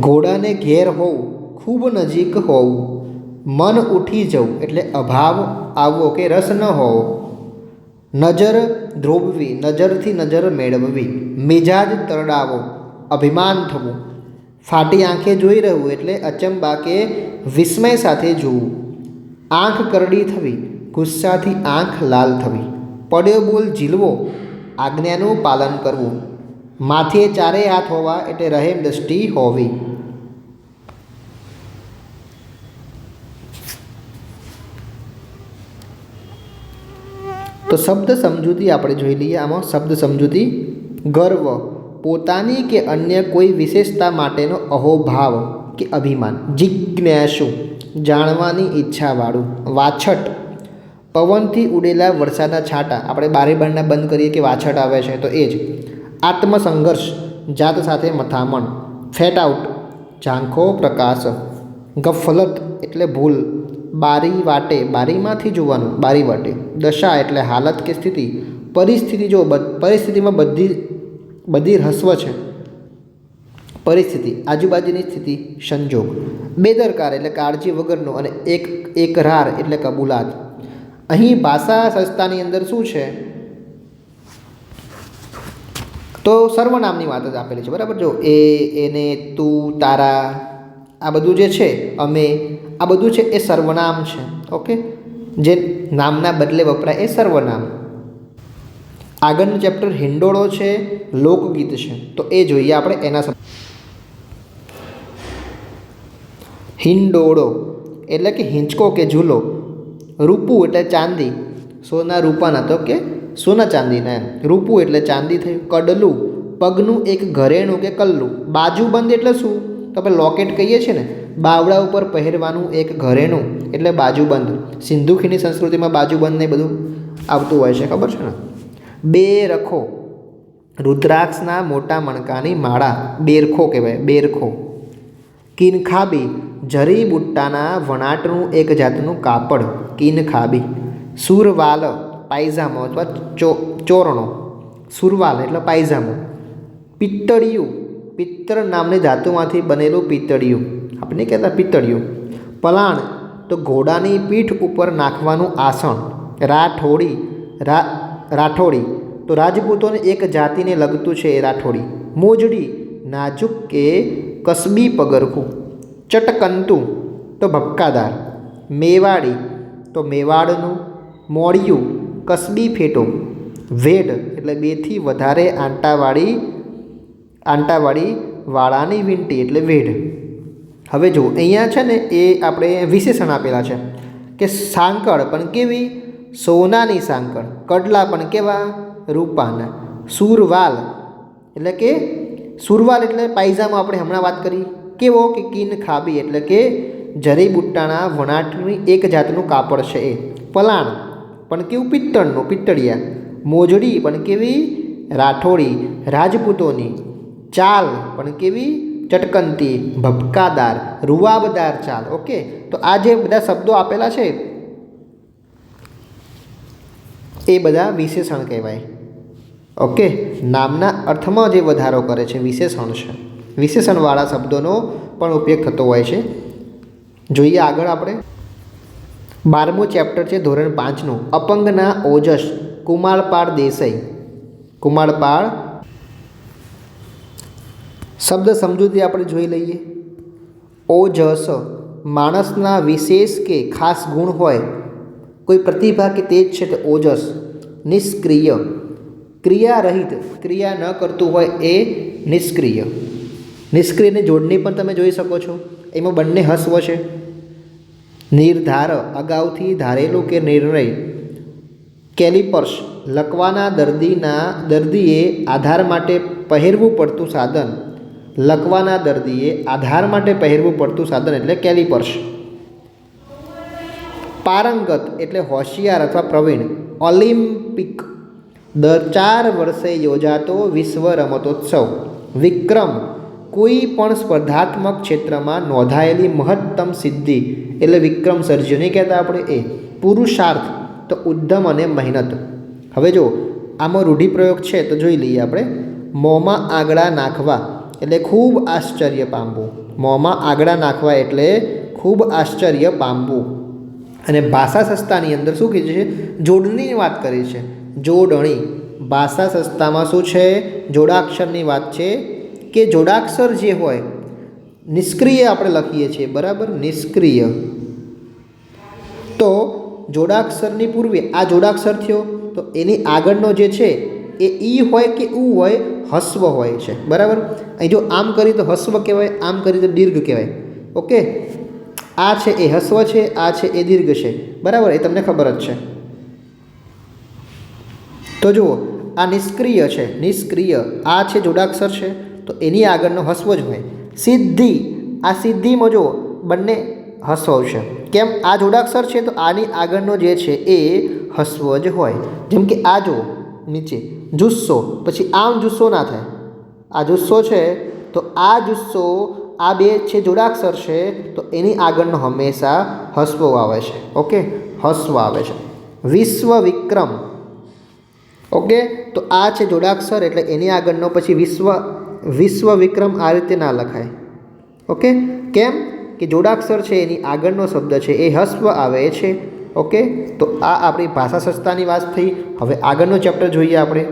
[SPEAKER 1] ઘોડાને ઘેર હોવું, ખૂબ નજીક હોવું. મન ઉઠી જવું એટલે અભાવ આવવો કે રસ ન હોવો. નજર ધ્રોબવી, નજરથી નજર મેળવવી. મિજાજ તરડાવો, અભિમાન થવું. ફાટી આંખે જોઈ રહેવું એટલે અચંબા કે વિસ્મય સાથે જોવું. આંખ કરડી થવી, ગુસ્સાથી આંખ લાલ થવી. પડ્યો બોલ ઝીલવો, આજ્ઞાનું પાલન કરવું. માથે ચારે હાથ હોવા એટલે રહેમ દ્રષ્ટિ હોવી. તો શબ્દ સમજૂતી આપણે જોઈ લઈએ. આમાં શબ્દ સમજૂતી. ગર્વ પોતાની કે અન્ય કોઈ વિશેષતા માટેનો અહોભાવ કે અભિમાન. જિજ્ઞાસુ જાણવાની ઈચ્છાવાળું. વાછટ પવનથી ઉડેલા વરસાદના છાંટા. આપણે બારી બારણા બંધ કરીએ કે વાછટ આવે છે તો એ જ. આત્મસંઘર્ષ જાત સાથે મથામણ. ફેટ આઉટ ઝાંખો પ્રકાશ. ગફલત એટલે ભૂલ. બારી વાટે બારીમાંથી જોવાનું, બારી વાટે. દશા એટલે હાલત કે સ્થિતિ. પરિસ્થિતિ જો પરિસ્થિતિમાં બધી હસ્વ છે. પરિસ્થિતિ આજુબાજુની સ્થિતિ. સંજોગ. બેદરકાર એટલે કાળજી વગરનો અને એકરાર એટલે કબૂલાત. અહીં ભાષા સંસ્થાની અંદર શું છે તો સર્વનામની વાત જ આપેલી છે, બરાબર. જો એ, એને, તું, તારા, આ બધું જે છે, અમે, આ બધું છે એ સર્વનામ છે. ઓકે, જે નામના બદલે વપરાય એ સર્વનામ. આગળનું ચેપ્ટર હિંડોળો છે, લોકગીત છે, તો એ જોઈએ આપણે. એના હિંડોળો એટલે કે હિંચકો કે ઝૂલો. રૂપું એટલે ચાંદી, સોના રૂપાના તો કે સોના ચાંદીના એમ, રૂપું એટલે ચાંદી થયું. કડલું પગનું એક ઘરેણું કે કલ્લું. બાજુબંધ એટલે શું? તો આપણે લોકેટ કહીએ છીએ ને, બાવડા ઉપર પહેરવાનું એક ઘરેણું એટલે બાજુબંધ. સિંધુ ખીણની સંસ્કૃતિમાં બાજુબંધ ને બધું આવતું હોય છે, ખબર છે ને. બેરખો રુદ્રાક્ષના મોટા મણકાની માળા, બેરખો કહેવાય, બેરખો. કિનખાબી જરી બુટ્ટાના વણાટનું એક જાતનું કાપડ, કિનખાબી. સુરવાલ પાયજામો અથવા ચોરણો, સુરવાલ એટલે પાયજામો. પિત્તળિયું પિત્તળ નામની ધાતુમાંથી બનેલું પિત્તળિયું, આપણે કહેતા પિત્તળિયું. પલાણ તો ઘોડાની પીઠ ઉપર નાખવાનું આસન. રાઠોડી રાઠોડી તો રાજપૂતોને એક જાતિને લગતું છે એ રાઠોડી. મોજડી નાજુક કે કસબી પગરખું. ચટકંતું તો ભપકાદાર. મેવાડી તો મેવાડનું. મોડિયું કસબી ફેટો. વેડ એટલે બેથી વધારે આંટાવાળી વાળાની વીંટી એટલે વેડ. હવે જુઓ અહીંયા છે ને એ આપણે વિશેષણ આપેલા છે કે સાંકળ પણ કેવી? સોનાની સાંકળ. કડલા પણ કેવા? રૂપાના. સુરવાલ એટલે કે સુરવાલ એટલે પાયજામો આપણે હમણાં વાત કરી, કેવો? કે કિન ખાબી એટલે કે જરી બુટ્ટાના વણાટની એક જાતનું કાપડ છે એ. પલાણ પણ કેવું? પિત્તળનું, પિત્તળિયા. મોજડી પણ કેવી? રાઠોડી, રાજપૂતોની. ચાલ પણ કેવી? ચટકંતી, ભપકાદાર, રૂવાબદાર ચાલ. ઓકે, તો આ જે બધા શબ્દો આપેલા છે એ બધા વિશેષણ કહેવાય. ઓકે, નામના અર્થમાં જે વધારો કરે છે વિશેષણ છે. વિશેષણવાળા શબ્દોનો પણ ઉપયોગ થતો હોય છે. જોઈએ આગળ આપણે 12મું ચેપ્ટર છે ધોરણ 5નું, અપંગના ઓજસ, કુમારપાળ દેસાઈ. કુમારપાળ શબ્દ સમજૂતી આપણે જોઈ લઈએ. ઓજસ માણસના વિશેષ કે ખાસ ગુણ હોય, કોઈ પ્રતિભા કે તેજ છે તો ઓજસ. નિષ્ક્રિય ક્રિયા રહિત, ક્રિયા ન કરતું હોય એ નિષ્ક્રિય. નિષ્ક્રિયની જોડણી પણ તમે જોઈ શકો છો, એમાં બંને હસ્વ છે. નિર્ધાર અગાઉથી ધારેલું કે નિર્ણય. કેલિપર્સ લકવાના દર્દીએ આધાર માટે પહેરવું પડતું સાધન. લકવાના દર્દીએ આધાર માટે પહેરવું પડતું સાધન એટલે કેલિપર્સ. પારંગત એટલે હોશિયાર અથવા પ્રવીણ. ઓલિમ્પિક 4 વર્ષે યોજાતો વિશ્વ રમતોત્સવ. વિક્રમ કોઈ પણ સ્પર્ધાત્મક ક્ષેત્રમાં નોંધાયેલી મહત્તમ સિદ્ધિ એટલે વિક્રમ સર્જ્યો નહીં કહેતા આપણે એ. પુરુષાર્થ તો ઉદ્યમ અને મહેનત. હવે જો આમાં રૂઢિપ્રયોગ છે તો જોઈ લઈએ આપણે. મોંમાં આગળા નાખવા એટલે ખૂબ આશ્ચર્ય પામવું. મોંમાં આગળા નાખવા એટલે ખૂબ આશ્ચર્ય પામવું. અને ભાષા સંસ્થાની અંદર શું કીધું છે? જોડણીની વાત કરી છે. જોડણી. ભાષા સંસ્થામાં શું છે? જોડાક્ષરની વાત છે કે જોડાક્ષર જે હોય નિષ્ક્રિય આપણે લખીએ છીએ, બરાબર, નિષ્ક્રિય. તો જોડાક્ષરની પૂર્વે આ જોડાક્ષર થયો તો એની આગળનો જે છે એ ઈ હોય કે ઉ હોય, હસ્વ હોય છે, બરાબર. અહીં જો આમ કરી તો હસ્વ કહેવાય, આમ કરી તો દીર્ઘ કહેવાય. ઓકે, આ છે એ હસ્વ છે, આ છે એ દીર્ઘ છે, બરાબર, એ તમને ખબર જ છે. તો જુઓ આ નિષ્ક્રિય છે, નિષ્ક્રિય. આ છે જોડાક્ષર છે તો એની આગળનો હસ્વ જ હોય. સિદ્ધિ, આ સિદ્ધિમાં જુઓ બંને હસ્વ છે. કેમ? આ જોડાક્ષર છે તો આની આગળનો જે છે એ હસ્વ જ હોય. જેમ કે આ જુઓ નીચે જુસ્સો, પછી આમ જુસ્સો ના થાય. આ જુસ્સો છે તો આ જુસ્સો, આ બે છે જોડાક્ષર છે તો એની આગળનો હંમેશા હસ્વ આવે છે. ઓકે, હસ્વ આવે છે. વિશ્વ વિક્રમ. ઓકે, તો આ છે જોડાક્ષર એટલે એની આગળનો પછી વિશ્વ વિક્રમ આ રીતે ના લખાય. ઓકે, કેમ? કે જોડાક્ષર છે એની આગળનો શબ્દ છે એ હસ્વ આવે છે. ઓકે, તો આ આપણી ભાષા સંસ્થાની વાત થઈ. હવે આગળનું ચેપ્ટર જોઈએ આપણે.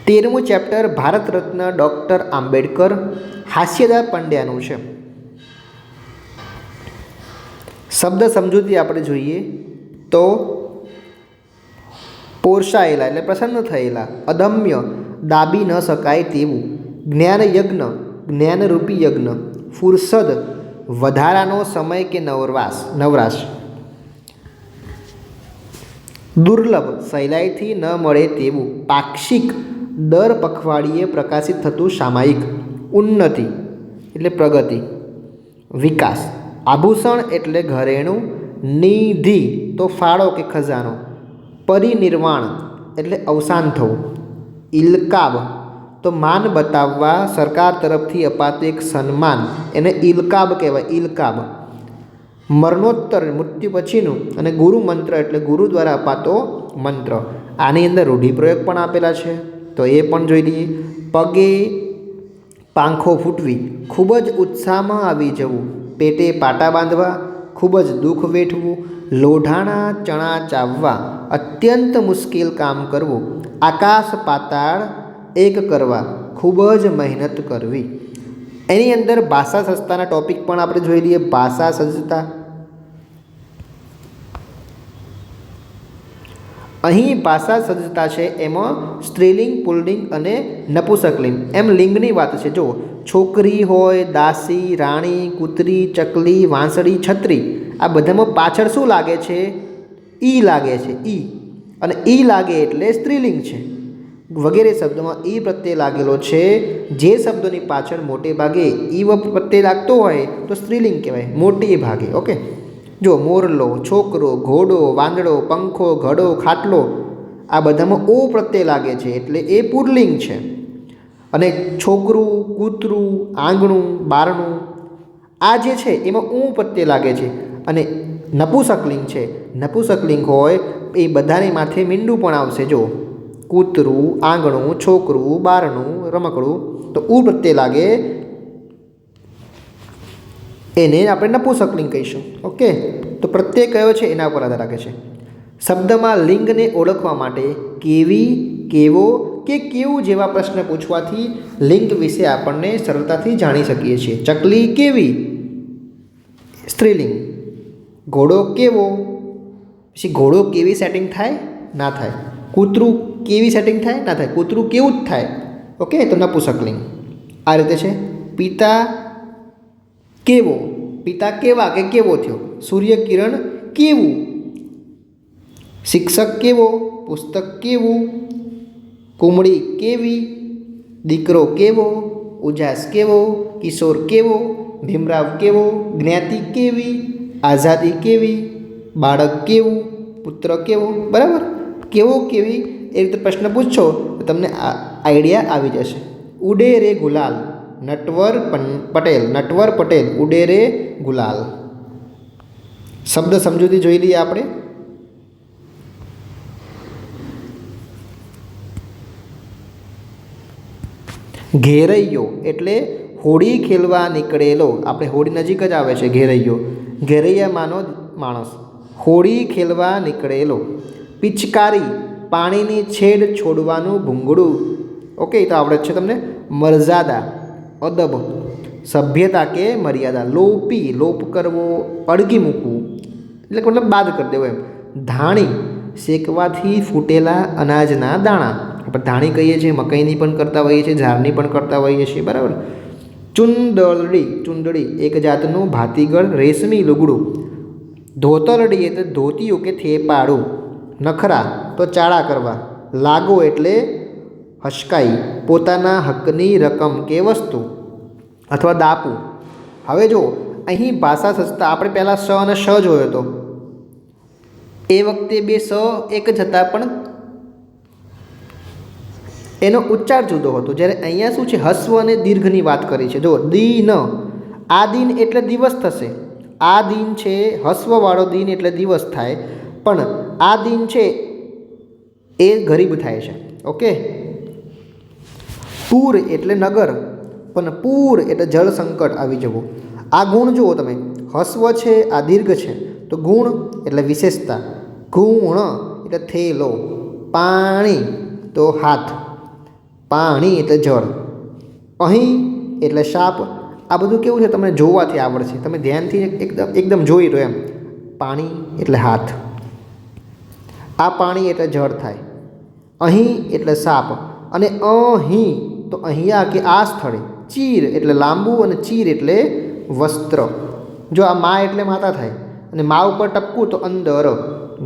[SPEAKER 1] 13મું ચેપ્ટર ભારત રત્ન ડૉક્ટર આંબેડકર, હાસ્યદા પંડ્યાનું છે. શબ્દ સમજૂતી આપણે જોઈએ તો પોષાયેલા એટલે પ્રસન્ન થયેલા. અદમ્ય દાબી ન શકાય તેવું. જ્ઞાન યજ્ઞ જ્ઞાનરૂપી યજ્ઞ. ફુરસદ વધારાનો સમય કે નવરાશ. દુર્લભ સહેલાઈથી ન મળે તેવું. પાક્ષિક દર પખવાડિયે પ્રકાશિત થતું સામાયિક. ઉન્નતિ એટલે પ્રગતિ, વિકાસ. આભૂષણ એટલે ઘરેણું. નિધિ તો ફાળો કે ખજાનો. પરિનિર્વાણ એટલે અવસાન થવું. ઇલકાબ તો માન બતાવવા સરકાર તરફથી અપાતું એક સન્માન, એને ઇલકાબ કહેવાય. ઇલકાબ. મરણોત્તર મૃત્યુ પછીનું. અને ગુરુ મંત્ર એટલે ગુરુ દ્વારા અપાતો મંત્ર. આની અંદર રૂઢિપ્રયોગ પણ આપેલા છે, તો એ પણ જોઈ લઈએ. પગે પાંખો ફૂટવી, ખૂબ જ ઉત્સાહમાં આવી જવું. પેટે પાટા બાંધવા, ખૂબ જ દુઃખ વેઠવું. લોઢાણા ચણા ચાવવા, અત્યંત મુશ્કેલ કામ કરવું. આકાશ પાતાળ એક કરવા, ખૂબ જ મહેનત કરવી. એની અંદર ભાષા સજ્જતાના ટોપિક પણ આપણે જોઈ લઈએ. ભાષા સજ્જતા. અહીં ભાષા સજ્જતા છે એમાં સ્ત્રીલિંગ, પુલ્લિંગ અને નપુંસકલિંગ એમ લિંગની વાત છે. જો છોકરી હોય, દાસી, રાણી, કૂતરી, ચકલી, વાંસળી, છત્રી, આ બધામાં પાછળ શું લાગે છે? ઈ લાગે છે. ઈ અને ઈ લાગે એટલે સ્ત્રીલિંગ છે. વગેરે શબ્દોમાં ઈ પ્રત્યય લાગેલો છે. જે શબ્દોની પાછળ મોટે ભાગે ઈ પ્રત્યય લાગતો હોય તો સ્ત્રીલિંગ કહેવાય, મોટે ભાગે. ઓકે. જો મોરલો, છોકરો, ઘોડો, વાંદડો, પંખો, ઘડો, ખાટલો, આ બધામાં ઓ પ્રત્યય લાગે છે એટલે એ પુલ્લિંગ છે. અને છોકરું, કૂતરું, આંગણું, બારણું, આ જે છે એમાં ઊ પ્રત્યય લાગે છે. અને નપુંસકલિંગ છે. નપુંસકલિંગ હોય એ બધાની માથે મીંડું પણ આવશે. જો કૂતરું, આંગણું, છોકરું, બારણું, રમકડું, તો ઊ પ્રત્યય લાગે એને આપણે નપુંસકલિંગ કહીશું. ઓકે. તો પ્રત્યય કયો છે એના પર આધાર રાખે છે. શબ્દમાં લિંગને ઓળખવા માટે કેવી, કેવો કે કેવું જેવા પ્રશ્ન પૂછવાથી લિંગ વિશે આપણને સરળતાથી જાણી શકીએ છીએ. ચકલી કેવી, સ્ત્રીલિંગ. ઘોડો કેવો, પછી ઘોડો કેવી સેટિંગ થાય? ના થાય. કૂતરું કેવી સેટિંગ થાય? ના થાય. કૂતરું કેવું જ થાય. ઓકે. તો નપુંસકલિંગ આ રીતે છે. પિતા કેવો, પિતા કેવા કે કેવો થયો. સૂર્યકિરણ કેવું, શિક્ષક કેવો, પુસ્તક કેવું, કુમળી કેવી, દીકરો કેવો, ઉજાસ કેવો, કિશોર કેવો, ભીમરાવ કેવો, જ્ઞાતિ કેવી, આઝાદી કેવી, બાળક કેવું, પુત્ર કેવો. બરાબર. કેવો કેવી એ રીતે પ્રશ્ન પૂછશો તો તમને આઈડિયા આવી જશે. ઉડે રે ગુલાલ, નટવર પટેલ ઉડે રે ગુલાલ. શબ્દ સમજૂતી જોઈ લઈએ આપણે. ઘેરૈયો એટલે હોળી ખેલવા નીકળેલો. આપણે હોળી નજીક જ આવે છે. ઘેરૈયો, ઘેરૈયામાંનો માણસ. હોળી ખેલવા નીકળેલો. પિચકારી, પાણીની છેડ છોડવાનું ભૂંગળું. ઓકે. તો આવડે છે તમને. મર્યાદા, અદબ. સભ્યતા કે મર્યાદા. લોપી, લોપ કરવો, અડગી મૂકવું એટલે મતલબ બાદ કરી દેવો એમ. ધાણી, શેકવાથી ફૂટેલા અનાજના દાણા. આપણે ધાણી કહીએ છીએ, મકાઈની પણ કરતા હોઈએ છીએ, ઝારની પણ કરતા હોઈએ છીએ. બરાબર. ચુંદડી, ચુંદડી એક જાતનું ભાતીગળ રેશમી લુગડું. ધોતરડી એટલે ધોતિયું કે થેપાડું. નખરા તો ચાળા કરવા. લાગો એટલે હસકાઈ, પોતાના હકની રકમ કે વસ્તુ અથવા દાપુ. હવે જો અહીં ભાષા સજ્જતા આપણે પહેલાં સ અને શ જોયો હતો. એ વખતે બે સ એક જ હતા પણ એનો ઉચ્ચાર જુદો હતો. જ્યારે અહીંયા શું છે, હસ્વ અને દીર્ઘની વાત કરી છે. જો દીન, આ દિન એટલે દિવસ થશે. આ દિન છે હસ્વવાળો દિન એટલે દિવસ થાય, પણ આ દિન છે એ ગરીબ થાય છે. ઓકે. પૂર એટલે નગર, પણ પૂર એટલે જળ સંકટ આવી જવું. આ ગુણ જુઓ તમે. હસ્વ છે, આ દીર્ઘ છે, તો ગુણ એટલે વિશેષતા. ગુણ એટલે થેલો. પાણી તો હાથ. પાણી એટલે જળ. અહીં એટલે શાપ. આ બધું કેવું છે તમને જોવાથી આવડશે. તમે ધ્યાનથી એકદમ જોઈ લો એમ. પાણી એટલે હાથ. આ પાણી એટલે જળ થાય. અહીં એટલે સાપ. અને અહીં તો અહીંયા કે આ સ્થળે. ચીર એટલે લાંબુ અને ચીર એટલે વસ્ત્ર. જો આ મા એટલે માતા થાય અને મા ઉપર ટપકું તો અંદર.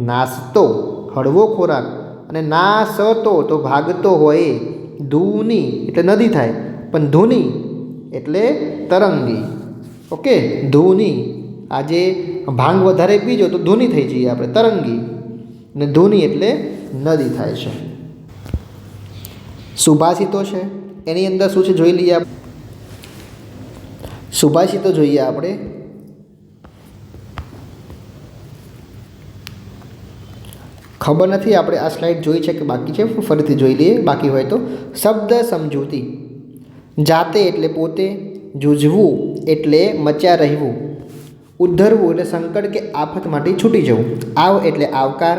[SPEAKER 1] નાસ્તો હળવો ખોરાક, અને નાસતો તો ભાગતો હોય. ધૂની એટલે નદી થાય, પણ ધૂની એટલે તરંગી. ઓકે, ધૂની, આજે ભાંગ વધારે પીજો તો ધૂની થઈ જઈએ આપણે, તરંગી. અને ધૂની એટલે નદી થાય છે. સુભાષિતો છે, એની અંદર શું છે જોઈ લઈએ. સુભાષિતો જોઈએ આપણે. ખબર નથી આપણે આ સ્લાઇડ જોઈ છે કે બાકી છે, ફરીથી જોઈ લઈએ બાકી હોય તો. શબ્દ સમજૂતી. જાતે એટલે પોતે, જૂઝવું એટલે મચ્યા રહેવું, ઉદ્ધરવું એટલે સંકટ કે આફતમાંથી છૂટી જવું, આવ એટલે આવકાર,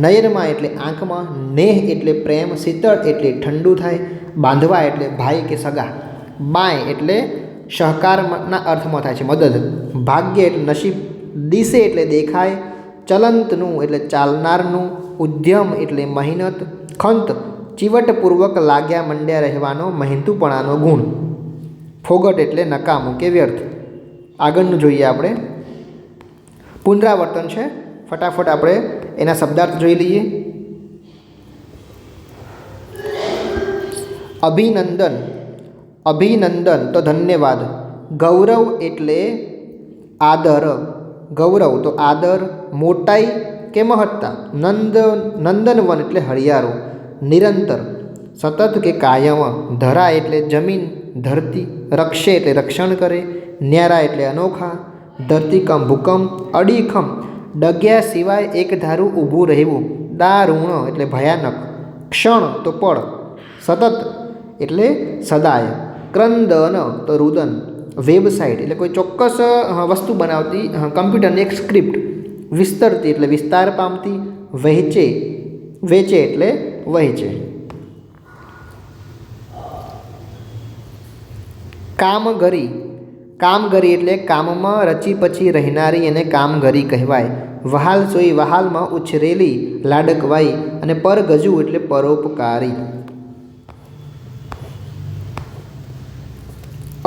[SPEAKER 1] નયનમાં એટલે આંખમાં, નેહ એટલે પ્રેમ, શીતળ એટલે ઠંડુ થાય, બાંધવા એટલે ભાઈ કે સગા, બાય એટલે સહકારના અર્થમાં થાય છે, મદદ, ભાગ્ય એટલે નસીબ, દિશે એટલે દેખાય, ચલંતનું એટલે ચાલનારનું, ઉદ્યમ એટલે મહેનત, ખંત ચીવટપૂર્વક લાગ્યા મંડ્યા રહેવાનો મહેનતુપણાનો ગુણ, ફોગટ એટલે નકામું કે વ્યર્થ. આગળનું જોઈએ આપણે. પુનરાવર્તન છે, ફટાફટ આપણે એના શબ્દાર્થ જોઈ લઈએ. અભિનંદન, અભિનંદન તો ધન્યવાદ. ગૌરવ એટલે આદર, ગૌરવ તો આદર, મોટાઈ કે મહત્તા. નંદનવન એટલે હરિયાળું, નિરંતર, સતત કે કાયમ. ધરા એટલે જમીન, ધરતી. રક્ષે એટલે રક્ષણ કરે, ન્યારા એટલે અનોખા, ધરતીકંપ ભૂકંપ. અડીખમ ડગ્યા સિવાય એક ધારું ઊભું રહેવું, દારૂણ એટલે ભયાનક, ક્ષણ તો પળ, સતત એટલે સદાય, ક્રંદન તો રુદન, વેબસાઇટ એટલે કોઈ ચોક્કસ વસ્તુ બનાવતી કમ્પ્યુટરની એક સ્ક્રિપ્ટ, વિસ્તરતી એટલે વિસ્તાર પામતી, વહેંચે, વેચે એટલે વહેંચે. કામગરી, કામગરી એટલે કામમાં રચી પછી રહેનારી એને કામગરી કહેવાય. વહાલ સોઈ વહાલમાં ઉછરેલી લાડકવાઈ, અને પરગજુ એટલે પરોપકારી.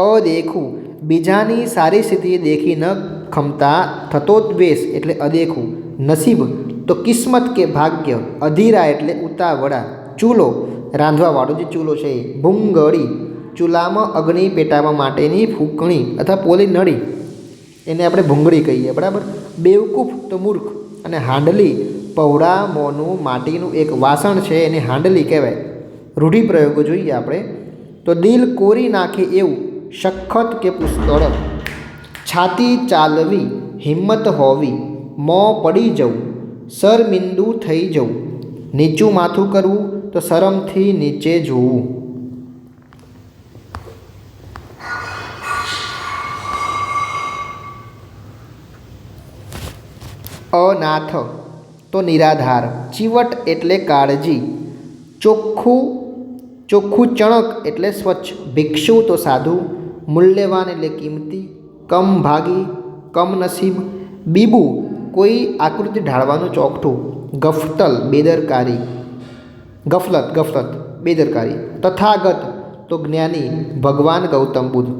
[SPEAKER 1] અદેખું, બીજાની સારી સ્થિતિ દેખી ન ખમતા થતો દ્વેષ એટલે અદેખું. નસીબ તો કિસ્મત કે ભાગ્ય. અધીરા એટલે ઉતાવળા. ચૂલો રાંધવાવાળો જે ચૂલો છે એ. ભૂંગળી ચૂલામાં અગ્નિ પેટાવવા માટેની ફૂંકણી અથવા પોલી નળી, એને આપણે ભૂંગળી કહીએ, બરાબર. બેવકૂફ તો મૂર્ખ. અને હાંડલી પહોળા મોંનું માટીનું એક વાસણ છે, એને હાંડલી કહેવાય. રૂઢિપ્રયોગો જોઈએ આપણે તો. દિલ કોરી નાખે એવું, સખત કે પુષ્કળ. છાતી ચાલવી, હિંમત હોવી. મોં પડી જવું, શરમિંદુ થઈ જવું. નીચું માથું કરવું તો શરમથી નીચે જોવું. અનાથ તો નિરાધાર. ચીવટ એટલે કાળજી. ચોખ્ખું, ચોખ્ખું ચણક એટલે સ્વચ્છ. ભિક્ષુ તો સાધુ. મૂલ્યવાન એટલે કિંમતી. કમ ભાગી, કમ નસીબ. બીબુ કોઈ આકૃતિ ઢાળવાનું ચોકઠું. ગફતલ બેદરકારી, ગફલત, ગફલત બેદરકારી. તથાગત તો જ્ઞાની, ભગવાન ગૌતમ બુદ્ધ.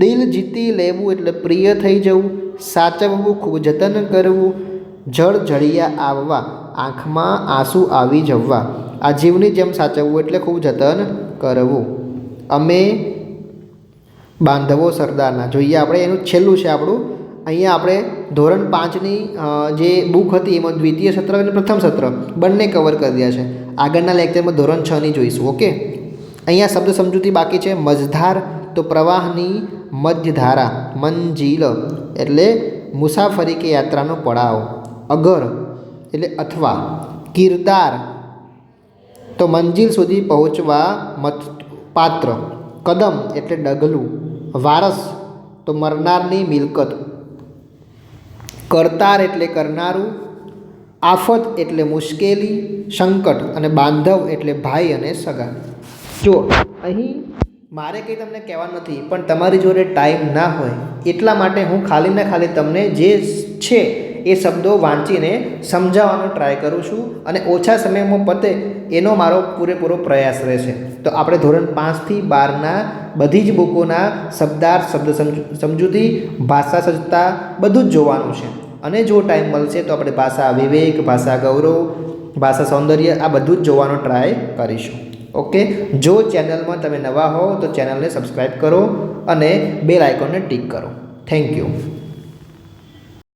[SPEAKER 1] દિલ જીતી લેવું એટલે પ્રિય થઈ જવું. સાચવવું ખૂબ જતન કરવું. જળજળિયા આવવા, આંખમાં આંસુ આવી જવા. આ જીવની જેમ સાચવવું એટલે ખૂબ જતન કરવું. અમે બાંધવો સરદારના જોઈએ આપણે. એનું છેલ્લું છે આપણું. અહીંયા આપણે ધોરણ 5ની જે બુક હતી એમાં દ્વિતીય સત્ર અને પ્રથમ સત્ર બંને કવર કરી રહ્યા છે. આગળના લેક્ચરમાં ધોરણ 6ની જોઈશું. ઓકે, અહીંયા શબ્દ સમજૂતી બાકી છે. મઝધાર તો પ્રવાહની મધ્યધારા. મંજીલ એટલે મુસાફરી કે યાત્રાનો પડાવ. અગર એટલે અથવા. કિરદાર તો મંજિલ સુધી પહોંચવા પાત્ર. કદમ એટલે ડગલું. વારસ તો મરનારની મિલકત. કરતાર એટલે કરનારું. આફત એટલે મુશ્કેલી, સંકટ. અને બાંધવ એટલે ભાઈ અને સગા. જો અહીં મારે કંઈ તમને કહેવાનું નથી, પણ તમારી જોડે ટાઈમ ના હોય એટલા માટે હું ખાલી ને ખાલી તમને જે છે એ શબ્દો વાંચીને સમજાવવાનો ટ્રાય કરું છું, અને ઓછા સમયમાં પતે એનો મારો પૂરેપૂરો પ્રયાસ રહેશે. તો આપણે ધોરણ 5થી 12ના બધી જ બુકોના શબ્દાર્થ, શબ્દ સમજૂતી, ભાષા સજ્જતા બધું જ જોવાનું છે. અને જો ટાઈમ મળશે તો આપણે ભાષા વિવેક, ભાષા ગૌરવ, ભાષા સૌંદર્ય, આ બધું જ જોવાનો ટ્રાય કરીશું. ઓકે, જો ચેનલમાં તમે નવા હો તો ચેનલને સબસ્ક્રાઈબ કરો અને બેલ આઇકોનને ટિક કરો. Thank you.